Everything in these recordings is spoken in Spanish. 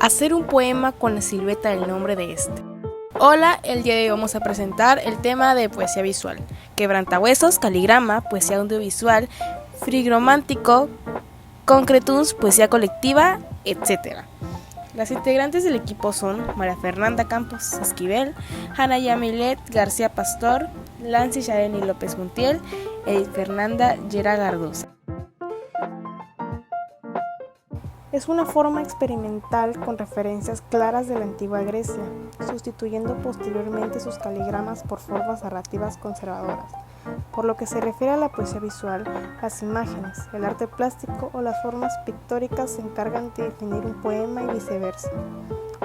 hacer un poema con la silueta del nombre de este. Hola, el día de hoy vamos a presentar el tema de poesía visual, quebrantahuesos, caligrama, poesía audiovisual, frigromántico, concretus, poesía colectiva, etc. Las integrantes del equipo son María Fernanda Campos Esquivel, Hanna Yamilet García Pastor, Lancy Shareni López Montiel, Edith Fernanda Yera Gardosa. Es una forma experimental con referencias claras de la antigua Grecia, sustituyendo posteriormente sus caligramas por formas narrativas conservadoras. Por lo que se refiere a la poesía visual, las imágenes, el arte plástico o las formas pictóricas se encargan de definir un poema y viceversa,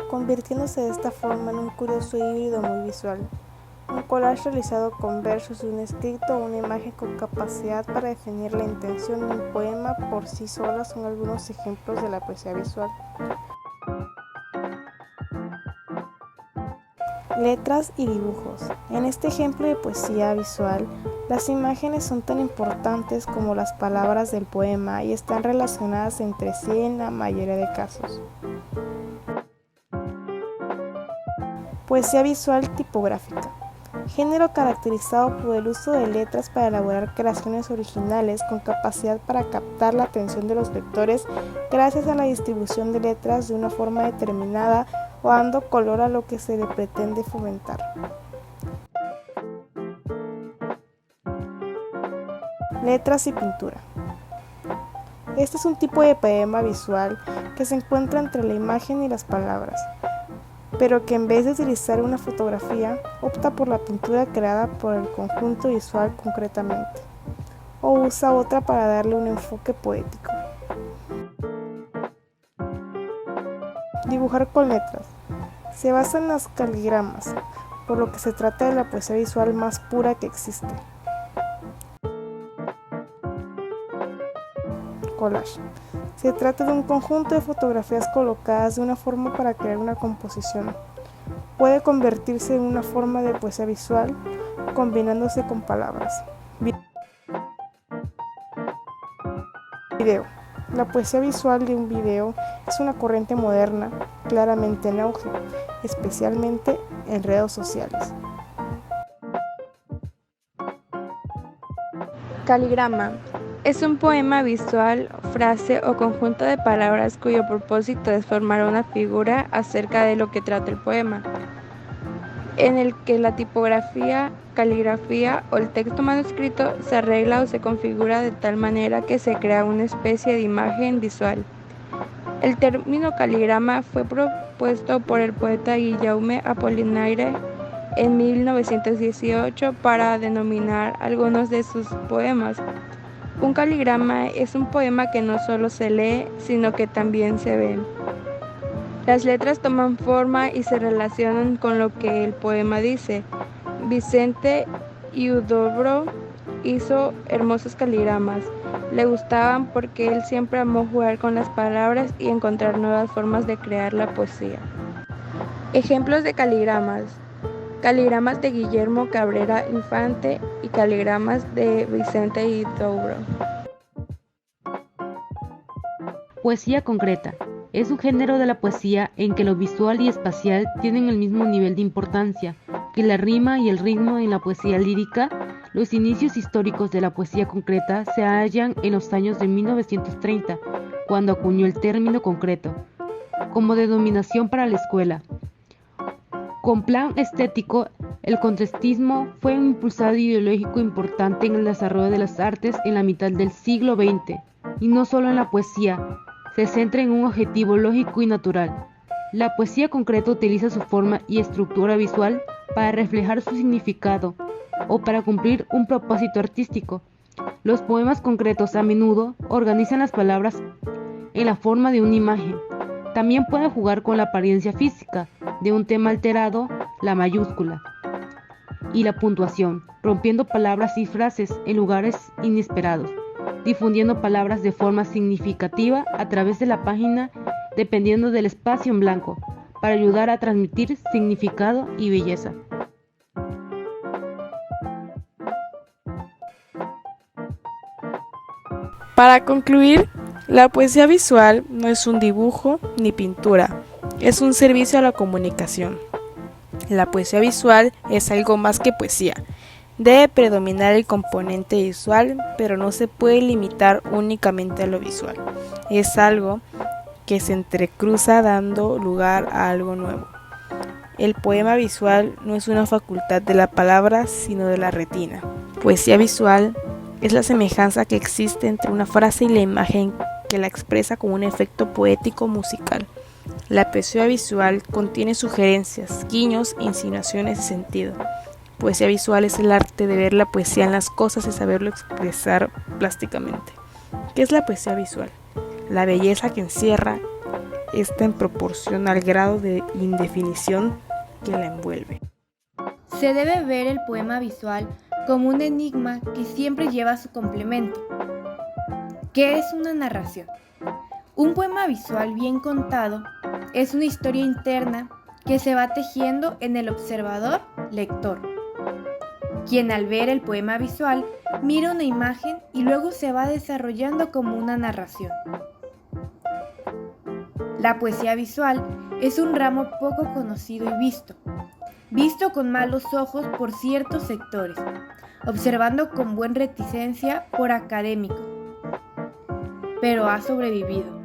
convirtiéndose de esta forma en un curioso híbrido muy visual. Un collage realizado con versos de un escrito o una imagen con capacidad para definir la intención de un poema por sí sola son algunos ejemplos de la poesía visual. Letras y dibujos. En este ejemplo de poesía visual, las imágenes son tan importantes como las palabras del poema y están relacionadas entre sí en la mayoría de casos. Poesía visual tipográfica. Género caracterizado por el uso de letras para elaborar creaciones originales con capacidad para captar la atención de los lectores gracias a la distribución de letras de una forma determinada o dando color a lo que se le pretende fomentar. Letras y pintura. Este es un tipo de poema visual que se encuentra entre la imagen y las palabras, pero que en vez de utilizar una fotografía, opta por la pintura creada por el conjunto visual concretamente, o usa otra para darle un enfoque poético. Dibujar con letras. Se basa en las caligramas, por lo que se trata de la poesía visual más pura que existe. Collage. Se trata de un conjunto de fotografías colocadas de una forma para crear una composición. Puede convertirse en una forma de poesía visual combinándose con palabras. Video. La poesía visual de un video es una corriente moderna, claramente en auge, especialmente en redes sociales. Caligrama. Es un poema visual, frase o conjunto de palabras cuyo propósito es formar una figura acerca de lo que trata el poema, en el que la tipografía, caligrafía o el texto manuscrito se arregla o se configura de tal manera que se crea una especie de imagen visual. El término caligrama fue propuesto por el poeta Guillaume Apollinaire en 1918 para denominar algunos de sus poemas. Un caligrama es un poema que no solo se lee, sino que también se ve. Las letras toman forma y se relacionan con lo que el poema dice. Vicente Huidobro hizo hermosos caligramas. Le gustaban porque él siempre amó jugar con las palabras y encontrar nuevas formas de crear la poesía. Ejemplos de caligramas. Caligramas de Guillermo Cabrera Infante y caligramas de Vicente Huidobro. Poesía concreta. Es un género de la poesía en que lo visual y espacial tienen el mismo nivel de importancia que la rima y el ritmo en la poesía lírica. Los inicios históricos de la poesía concreta se hallan en los años de 1930, cuando acuñó el término concreto como denominación para la escuela. Con plan estético, el contrastismo fue un impulsor ideológico importante en el desarrollo de las artes en la mitad del siglo XX, y no solo en la poesía, se centra en un objetivo lógico y natural. La poesía concreta utiliza su forma y estructura visual para reflejar su significado o para cumplir un propósito artístico. Los poemas concretos a menudo organizan las palabras en la forma de una imagen. También pueden jugar con la apariencia física de un tema alterado, la mayúscula y la puntuación, rompiendo palabras y frases en lugares inesperados, difundiendo palabras de forma significativa a través de la página dependiendo del espacio en blanco, para ayudar a transmitir significado y belleza. Para concluir, la poesía visual no es un dibujo ni pintura, es un servicio a la comunicación. La poesía visual es algo más que poesía. Debe predominar el componente visual, pero no se puede limitar únicamente a lo visual. Es algo que se entrecruza dando lugar a algo nuevo. El poema visual no es una facultad de la palabra, sino de la retina. Poesía visual es la semejanza que existe entre una frase y la imagen que la expresa con un efecto poético musical. La poesía visual contiene sugerencias, guiños, insinuaciones y sentido. Poesía visual es el arte de ver la poesía en las cosas y saberlo expresar plásticamente. ¿Qué es la poesía visual? La belleza que encierra está en proporción al grado de indefinición que la envuelve. Se debe ver el poema visual como un enigma que siempre lleva su complemento. ¿Qué es una narración? Un poema visual bien contado es una historia interna que se va tejiendo en el observador lector, quien al ver el poema visual mira una imagen y luego se va desarrollando como una narración. La poesía visual es un ramo poco conocido y visto con malos ojos por ciertos sectores, observando con buena reticencia por académicos, pero ha sobrevivido.